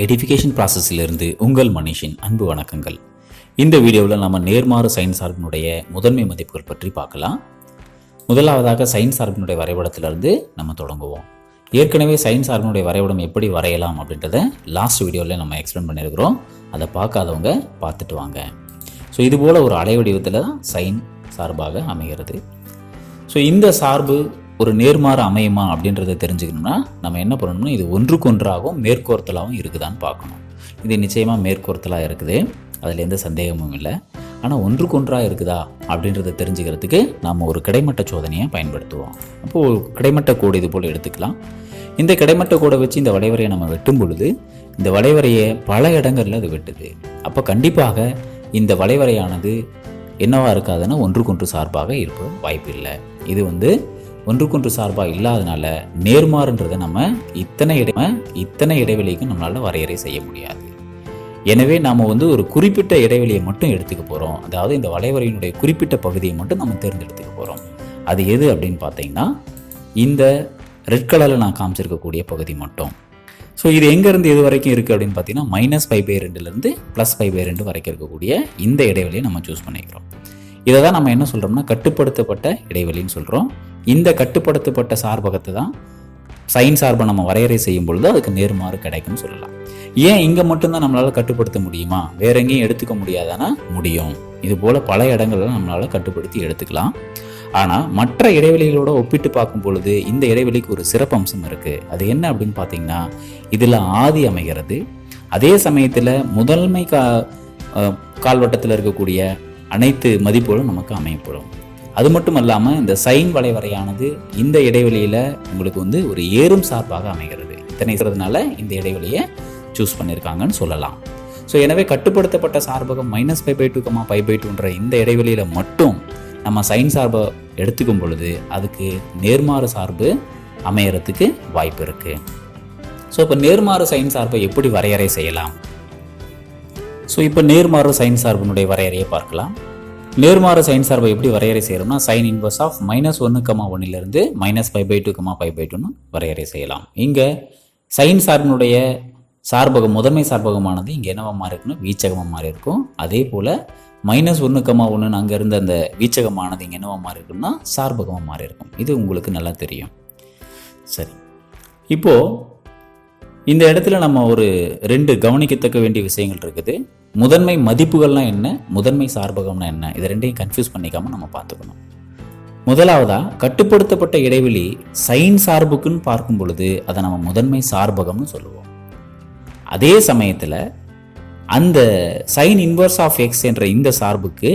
Edification ப்ராசஸிலிருந்து உங்கள் மனிஷின் அன்பு வணக்கங்கள். இந்த வீடியோவில் நம்ம நேர்மாறு சைன் சார்பினுடைய முதன்மை மதிப்புகள் பற்றி பார்க்கலாம். முதலாவதாக சைன் சார்பினுடைய வரைபடத்திலிருந்து நம்ம தொடங்குவோம். ஏற்கனவே சைன் சார்பினுடைய வரைபடம் எப்படி வரையலாம் அப்படின்றத லாஸ்ட் வீடியோவில் நம்ம எக்ஸ்பிளைன் பண்ணியிருக்கிறோம். அதை பார்க்காதவங்க பார்த்துட்டு வாங்க. ஸோ இதுபோல் ஒரு அலைவடிவத்தில் தான் சைன் சார்பாக அமைகிறது. ஸோ இந்த சார்பு ஒரு நேர்மாறு அமையுமா அப்படின்றத தெரிஞ்சுக்கணும்னா நம்ம என்ன பண்ணணும்னா இது ஒன்றுக்கொன்றாகவும் மேற்கோர்த்தலாகவும் இருக்குதான்னு பார்க்கணும். இது நிச்சயமாக மேற்கோர்த்தலாக இருக்குது, அதில் எந்த சந்தேகமும் இல்லை. ஆனால் ஒன்றுக்கொன்றாக இருக்குதா அப்படின்றத தெரிஞ்சுக்கிறதுக்கு நாம் ஒரு கிடைமட்ட சோதனையை பயன்படுத்துவோம். அப்போது கிடைமட்ட கோடு இது போல் எடுத்துக்கலாம். இந்த கிடைமட்ட கோடை வச்சு இந்த வளைவரையை நம்ம வெட்டும் பொழுது இந்த வளைவரையை பல இடங்களில் அது வெட்டுது. அப்போ கண்டிப்பாக இந்த வளைவரையானது என்னவா இருக்காதுன்னா ஒன்றுக்கொன்று சார்பாக இருக்க வாய்ப்பு இல்லை. இது ஒன்றுக்கொன்று சார்பாக இல்லாதனால நேர்மாறுன்றதை நம்ம இத்தனை இடைவெளிக்கும் நம்மளால் வரையறை செய்ய முடியாது. எனவே நாம் ஒரு குறிப்பிட்ட இடைவெளியை மட்டும் எடுத்துக்க போகிறோம். அதாவது இந்த வளைவரையினுடைய குறிப்பிட்ட பகுதியை மட்டும் நம்ம தேர்ந்தெடுத்துக்க போகிறோம். அது எது அப்படின்னு பார்த்தீங்கன்னா இந்த ரெட் கலரில் நான் காமிச்சிருக்கக்கூடிய பகுதி மட்டும். ஸோ இது எங்கேருந்து எது வரைக்கும் இருக்குது அப்படின்னு பார்த்தீங்கன்னா -π/2 +π/2 வரைக்கும் இருக்கக்கூடிய இந்த இடைவெளியை நம்ம சூஸ் பண்ணிக்கிறோம். இதை தான் நம்ம என்ன சொல்கிறோம்னா கட்டுப்படுத்தப்பட்ட இடைவெளின்னு சொல்கிறோம். இந்த கட்டுப்படுத்தப்பட்ட சார்பகத்தை தான் சைன் சார்பை நம்ம வரையறை செய்யும் பொழுது அதுக்கு நேர்மாறு கிடைக்கும்னு சொல்லலாம். ஏன் இங்கே மட்டும்தான் நம்மளால் கட்டுப்படுத்த முடியுமா, வேற எங்கேயும் எடுத்துக்க முடியாதானா? முடியும். இது போல் பல இடங்கள்ல நம்மளால் கட்டுப்படுத்தி எடுத்துக்கலாம். ஆனால் மற்ற இடைவெளிகளோட ஒப்பிட்டு பார்க்கும் பொழுது இந்த இடைவெளிக்கு ஒரு சிறப்பம்சம் இருக்குது. அது என்ன அப்படின்னு பார்த்தீங்கன்னா இதில் ஆதி அமைகிறது. அதே சமயத்தில் முதன்மை கால்வட்டத்தில் இருக்கக்கூடிய அனைத்து மதிப்புகளும் நமக்கு அமையப்படும். அது மட்டும் இல்லாமல் இந்த சைன் வளைவரையானது இந்த இடைவெளியில் உங்களுக்கு ஒரு ஏறும் சார்பாக அமைகிறது. இத்தனை இருக்கிறதுனால இந்த இடைவெளியை சூஸ் பண்ணியிருக்காங்கன்னு சொல்லலாம். ஸோ எனவே கட்டுப்படுத்தப்பட்ட சார்பகம் -π/2, π/2ன்ற இந்த இடைவெளியில் மட்டும் நம்ம சைன் சார்பை எடுத்துக்கும் பொழுது அதுக்கு நேர்மாறு சார்பு அமையறதுக்கு வாய்ப்பு இருக்குது. ஸோ இப்போ நேர்மாறு சைன் சார்பை எப்படி வரையறை செய்யலாம்? ஸோ இப்போ நேர்மாறு சைன் சார்பினுடைய வரையறையை பார்க்கலாம். நேர்மாறு சைன் சார்பை எப்படி வரையறை செய்யறோம்னா சைன் இன்வர்ஸ் ஆஃப் -1,1 -π/2, π/2 வரையறை செய்யலாம். இங்கே சைன் சார்பினுடைய சார்பகம் முதன்மை சார்பகமானது இங்கே என்னவா மாறி இருக்குன்னா வீச்சகமாக மாறி இருக்கும். அதே போல் -1,1 அங்கே இருந்த அந்த வீச்சகமானது இங்கே என்னவா மாறி இருக்குன்னா சார்பகமாக மாறி இருக்கும். இது உங்களுக்கு நல்லா தெரியும். சரி, இப்போது இந்த இடத்துல நம்ம ஒரு 2 கவனிக்கத்தக்க வேண்டிய விஷயங்கள் இருக்குது. முதன்மை மதிப்புகள்னா என்ன, முதன்மை சார்பகம்னா என்ன, இது ரெண்டையும் கன்ஃபியூஸ் பண்ணிக்காமல் நம்ம பார்த்துக்கணும். முதலாவதாக கட்டுப்படுத்தப்பட்ட இடைவெளி சைன் சார்புக்குன்னு பார்க்கும் பொழுது அதை நம்ம முதன்மை சார்பகம்னு சொல்லுவோம். அதே சமயத்தில் அந்த சைன் இன்வர்ஸ் ஆஃப் எக்ஸ் என்ற இந்த சார்புக்கு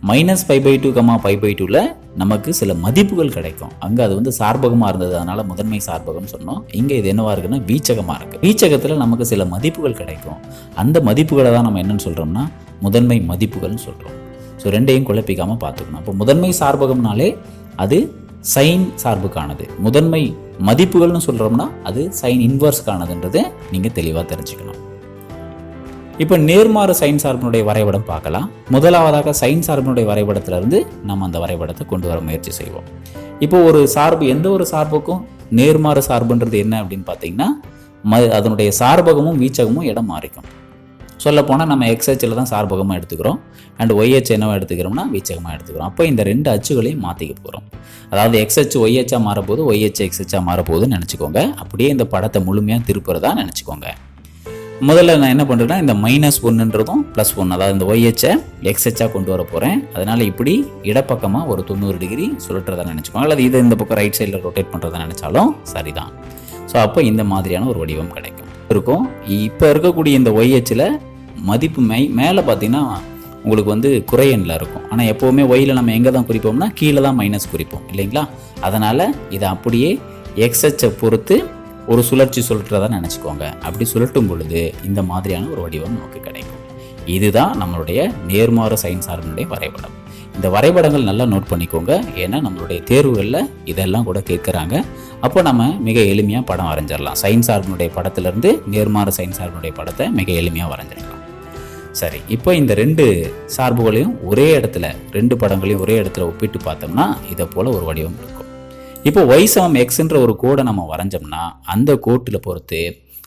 -π/2, π/2ல நமக்கு சில மதிப்புகள் கிடைக்கும். அங்கே அது சார்பகமாக இருந்தது, அதனால முதன்மை சார்பகம் சொன்னோம். இங்கே இது என்னவா இருக்குன்னா வீச்சகமாக இருக்குது. வீச்சகத்தில் நமக்கு சில மதிப்புகள் கிடைக்கும். அந்த மதிப்புகளை தான் நம்ம என்னன்னு சொல்கிறோம்னா முதன்மை மதிப்புகள்னு சொல்கிறோம். ஸோ ரெண்டையும் குழப்பிக்காமல் பார்த்துக்கணும். அப்போ முதன்மை சார்பகம்னாலே அது சைன் சார்புக்கானது, முதன்மை மதிப்புகள்னு சொல்கிறோம்னா அது சைன் இன்வர்ஸ்க்கானதுன்றதை நீங்கள் தெளிவாக தெரிஞ்சுக்கணும். இப்போ நேர்மாறு சைன் சார்பினுடைய வரைபடம் பார்க்கலாம். முதலாவதாக சைன் சார்பினுடைய வரைபடத்திலிருந்து நம்ம அந்த வரைபடத்தை கொண்டு வர முயற்சி செய்வோம். இப்போ ஒரு சார்பு, எந்த ஒரு சார்புக்கும் நேர்மாறு சார்புன்றது என்ன அப்படின்னு பார்த்தீங்கன்னா அதனுடைய சார்பகமும் வீச்சகமும் இடம் மாறிக்கும். சொல்லப்போனால் நம்ம XHல தான் சார்பகமாக எடுத்துக்கிறோம் அண்ட் YH என்னவா எடுத்துக்கிறோம்னா வீச்சகமாக எடுத்துக்கிறோம். அப்போ இந்த 2 அச்சுகளையும் மாற்றிக்க போகிறோம். அதாவது XH YH மாறப்போகுது, YH XH மாறப்போகுதுன்னு நினச்சிக்கோங்க. அப்படியே இந்த படத்தை முழுமையாக திருப்புறதா நினச்சிக்கோங்க. முதல்ல நான் என்ன பண்ணுறேன்னா இந்த -1ன்றதும் +1, அதாவது இந்த YH XH கொண்டு வர போகிறேன். அதனால் இப்படி இடப்பக்கமாக ஒரு 90 டிகிரி சுழற்றுறதா நினச்சிக்கோங்க. அல்லது இதை இந்த பக்கம் ரைட் சைடில் ரொட்டேட் பண்ணுறதா நினச்சாலும் சரிதான். ஸோ அப்போ இந்த மாதிரியான ஒரு வடிவம் இருக்கும். இப்போ இருக்கக்கூடிய இந்த YHல மதிப்பு மேலே பார்த்தீங்கன்னா உங்களுக்கு குறையெண்ணில் இருக்கும். ஆனால் எப்போவுமே ஒயில் நம்ம எங்கே தான் குறிப்போம்னா கீழே தான் மைனஸ் குறிப்போம் இல்லைங்களா? அதனால் இதை அப்படியே XH பொறுத்து ஒரு சுழற்சி சுழற்றுறதா நினச்சிக்கோங்க. அப்படி சுழட்டும் பொழுது இந்த மாதிரியான ஒரு வடிவம் நமக்கு கிடைக்கும். இதுதான் நம்மளுடைய நேர்மாறு சைன் சார்பினுடைய வரைபடம். இந்த வரைபடங்கள் நல்லா நோட் பண்ணிக்கோங்க. ஏன்னா நம்மளுடைய தேர்வுகளில் இதெல்லாம் கூட கேட்குறாங்க. அப்போ நம்ம மிக எளிமையாக படம் வரைஞ்சிடலாம். சைன் சார்பினுடைய படத்திலிருந்து நேர்மாறு சைன் சார்பினுடைய படத்தை மிக எளிமையாக வரைஞ்சிடலாம். சரி, இப்போ இந்த 2 சார்புகளையும் ஒரே இடத்துல, 2 படங்களையும் ஒரே இடத்துல ஒப்பிட்டு பார்த்தோம்னா இதை போல் ஒரு வடிவம் இருக்கும். இப்போ y = xன்ற ஒரு கோடை நம்ம வரைஞ்சோம்னா அந்த கோட்டில் பொறுத்து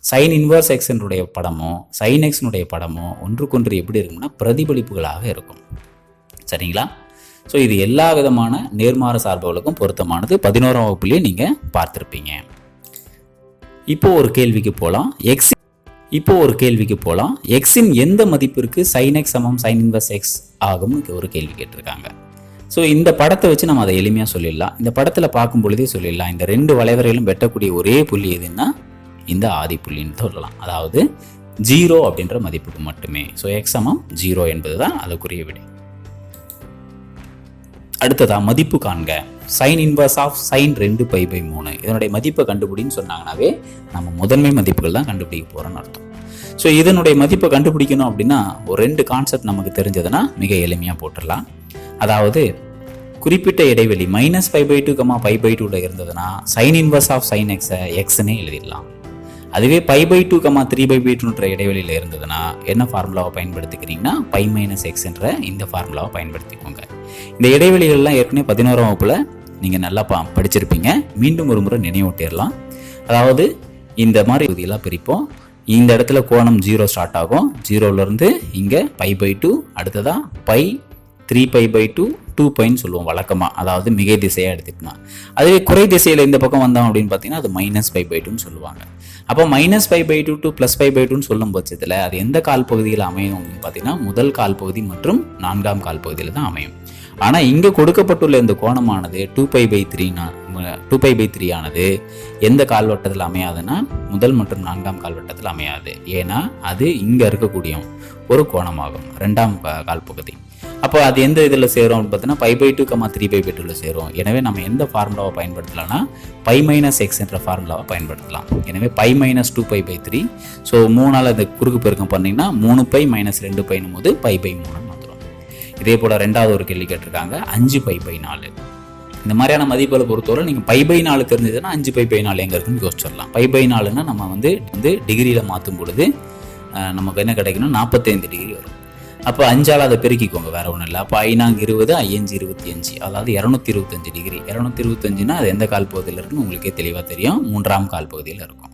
சைன் இன்வர்ஸ் எக்ஸனுடைய படமோ சைன் எக்ஸனுடைய படமோ ஒன்றுக்கொன்று எப்படி இருக்கும்னா பிரதிபலிப்புகளாக இருக்கும். சரிங்களா? ஸோ இது எல்லா விதமான நேர்மாறு சார்புகளுக்கும் பொருத்தமானது. 11ஆம் வகுப்புலேயே நீங்கள் பார்த்துருப்பீங்க. இப்போ ஒரு கேள்விக்கு போகலாம். எக்ஸின் எந்த மதிப்பிற்கு சைன் எக்ஸ் சமம் சைன் இன்வர்ஸ் எக்ஸ் ஆகும்னு ஒரு கேள்வி கேட்டிருக்காங்க. ஸோ இந்த படத்தை வச்சு நம்ம அதை எளிமையாக சொல்லிடலாம். இந்த படத்தில் பார்க்கும் பொழுதே சொல்லிடலாம். இந்த 2 வளைவரையிலும் வெட்டக்கூடிய ஒரே புள்ளி எதுன்னா இந்த ஆதி புள்ளின்னு சொல்லலாம். அதாவது 0 அப்படின்ற மதிப்புக்கு மட்டுமே. ஸோ எக்ஸ் சமம் 0 என்பது தான் அதுக்குரிய விடை. அடுத்ததா மதிப்பு காண்க. சைன் இன்வர்ஸ் ஆஃப் சைன் 2π/3 இதனுடைய மதிப்பை கண்டுபிடின்னு சொன்னாங்கன்னாவே நம்ம முதன்மை மதிப்புகள் தான் கண்டுபிடிக்க போகிறோம்னு அர்த்தம். ஸோ இதனுடைய மதிப்பை கண்டுபிடிக்கணும் அப்படின்னா ஒரு 2 கான்செப்ட் நமக்கு தெரிஞ்சதுன்னா மிக எளிமையாக போட்டுடலாம். அதாவது குறிப்பிட்ட இடைவெளி -π/2, π/2 இருந்ததுன்னா சைன் இன்வர்ஸ் ஆஃப் சைன் எக்ஸை எக்ஸ்னே எழுதிடலாம். அதுவே π/2, 3/2 இடைவெளியில் இருந்ததுன்னா என்ன ஃபார்முலாவை பயன்படுத்திக்கிறீங்கன்னா π-x என்ற இந்த ஃபார்முலாவை பயன்படுத்திக்கோங்க. இந்த இடைவெளிகள்லாம் ஏற்கனவே 11ஆம் வகுப்புல நீங்கள் நல்லா படிச்சிருப்பீங்க. மீண்டும் ஒரு முறை நினைவூட்டிடலாம். அதாவது இந்த மாதிரி பகுதியெல்லாம் பிரிப்போம். இந்த இடத்துல கோணம் 0 ஸ்டார்ட் ஆகும். 0லேருந்து இங்கே π/2, அடுத்ததாக π 3π/2 2πன்னு சொல்லுவோம் வழக்கமாக. அதாவது மிகை திசையாக எடுத்துக்கிட்டோம்னா. அதுவே குறை திசையில் இந்த பக்கம் வந்தோம் அப்படின்னு பார்த்தீங்கன்னா அது -π/2ன்னு சொல்லுவாங்க. அப்போ -π/2 to +π/2ன்னு சொல்லும் பட்சத்தில் அது எந்த கால் பகுதியில் அமையும் அப்படின்னு பார்த்தீங்கன்னா முதல் கால் பகுதி மற்றும் 4ஆம் கால் பகுதியில் தான் அமையும். ஆனால் இங்கே கொடுக்கப்பட்டுள்ள இந்த கோணமானது 2π/3 ஆனது எந்த கால்வட்டத்தில் அமையாதுன்னா முதல் மற்றும் 4ஆம் கால்வட்டத்தில் அமையாது. ஏன்னா அது இங்கே இருக்கக்கூடிய ஒரு கோணமாகும் 2ஆம் கால் பகுதி. அப்போ அது எந்த இதில் சேரும் அப்படின்னு பார்த்தீங்கன்னா π/2, 3π/2 சேரும். எனவே நம்ம எந்த ஃபார்முலாவை பயன்படுத்தலாம்னா π-x என்ற ஃபார்முலாவை பயன்படுத்தலாம். எனவே π-2π/3. ஸோ 3ஆல் அந்த குறுக்கு பெருக்கம் பண்ணிங்கன்னா 3π - 2πன்னும் போது π/3 வந்துடும். இதே போல் 2வது ஒரு கேள்வி கேட்டிருக்காங்க 5π/4. இந்த மாதிரியான மதிப்புகளை பொறுத்தவரை நீங்கள் π/4 தெரிஞ்சதுன்னா 5π/4 எங்கே இருக்குன்னு யோசிச்சிடலாம். π/4ன்னா நம்ம வந்து டிகிரியில் மாற்றும் பொழுது நமக்கு என்ன கிடைக்கணும் 45 டிகிரி வரும். அப்போ 5ஆல் அதை பெருக்கிக்கோங்க, வேறு ஒன்றும் இல்லை. அப்போ 5 20, 5 25, அதாவது 225 டிகிரி. 225னா அது எந்த கால் பகுதியில் இருக்குன்னு உங்களுக்கே தெளிவாக தெரியும். 3ஆம் கால் பகுதியில் இருக்கும்.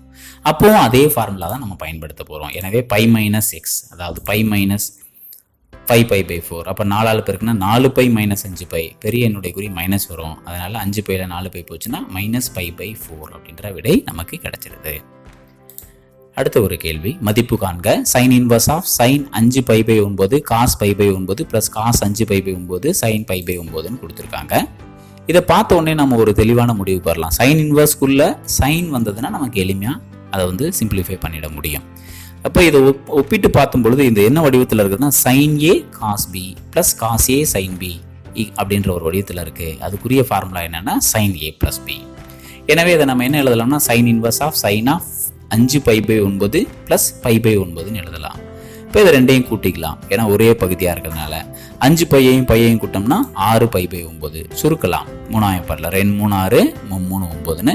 அப்போவும் அதே ஃபார்முலா தான் நம்ம பயன்படுத்த போகிறோம். எனவே π-x அதாவது π-5π/4. அப்போ 4ஆல் பெருக்குன்னா 4π - 5π. பெரிய என்னுடைய குறி மைனஸ் வரும். அதனால் 5π 4π போச்சுன்னா -π/4 அப்படின்ற விடை நமக்கு கிடைச்சிருது. அடுத்த ஒரு கேள்வி மதிப்பு காண்க. Sine inverse of sine 5π/9 cos π/9 + cos 5π/9 sin π/9ன்னு கொடுத்துருக்காங்க. இதை பார்த்த உடனே நம்ம ஒரு தெளிவான முடிவுக்கு வரலாம். சைன் இன்வர்ஸ்க்குள்ள சைன் வந்ததுன்னா நமக்கு எளிமையாக அதை வந்து சிம்பிளிஃபை பண்ணிட முடியும். அப்போ இதை ஒப்பிட்டு பார்க்கும் பொழுது இந்த என்ன வடிவத்தில் இருக்குதுன்னா sin A cos B + cos A sin B அப்படின்ற ஒரு வடிவத்தில் இருக்குது. அதுக்குரிய ஃபார்முலா என்னென்னா sin A + B. எனவே இதை நம்ம என்ன எழுதலாம்னா sine inverse of sine of 5π/9 + π/9ன்னு எழுதலாம். இப்போ இதை ரெண்டையும் கூட்டிக்கலாம். ஏன்னா ஒரே பகுதியாக இருக்கிறதுனால 5πயையும் கூட்டோம்னா 6π/9 சுருக்கலாம். 3ஆயிரம் பரல 2 3 6 3 9ன்னு.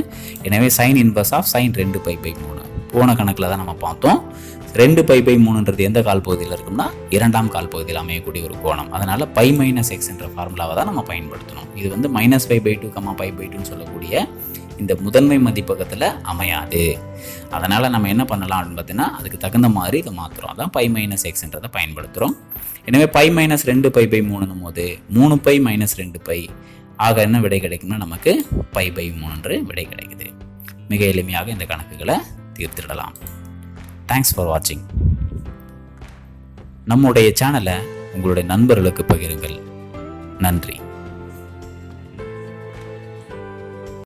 எனவே சைன் இன்வர்ஸ் ஆஃப் சைன் 2π/3 போன கணக்கில் தான் நம்ம பார்த்தோம். 2π/3ன்றது எந்த கால் பகுதியில் இருக்கும்னா 2ஆம் கால் பகுதியில் அமையக்கூடிய ஒரு கோணம். அதனால் π-x என்ற ஃபார்முலாவை தான் நம்ம பயன்படுத்தணும். இது வந்து -π/2, π/2ன்னு சொல்லக்கூடிய இந்த முதன்மை மதிப்பகத்தில் அமையாது. அதனால் நம்ம என்ன பண்ணலாம் அப்படின்னு பார்த்தீங்கன்னா அதுக்கு தகுந்த மாதிரி இதை மாற்றுறோம். அதான் π-xன்றதை பயன்படுத்துகிறோம். எனவே π-2π/3ன்னும் போது 3π - 2π ஆக என்ன விடை கிடைக்கும்னா நமக்கு π/3 விடை கிடைக்குது. மிக எளிமையாக இந்த கணக்குகளை தீர்த்திடலாம். தேங்க்ஸ் ஃபார் வாட்சிங். நம்முடைய சேனலை உங்களுடைய நண்பர்களுக்கு பகிருங்கள். நன்றி.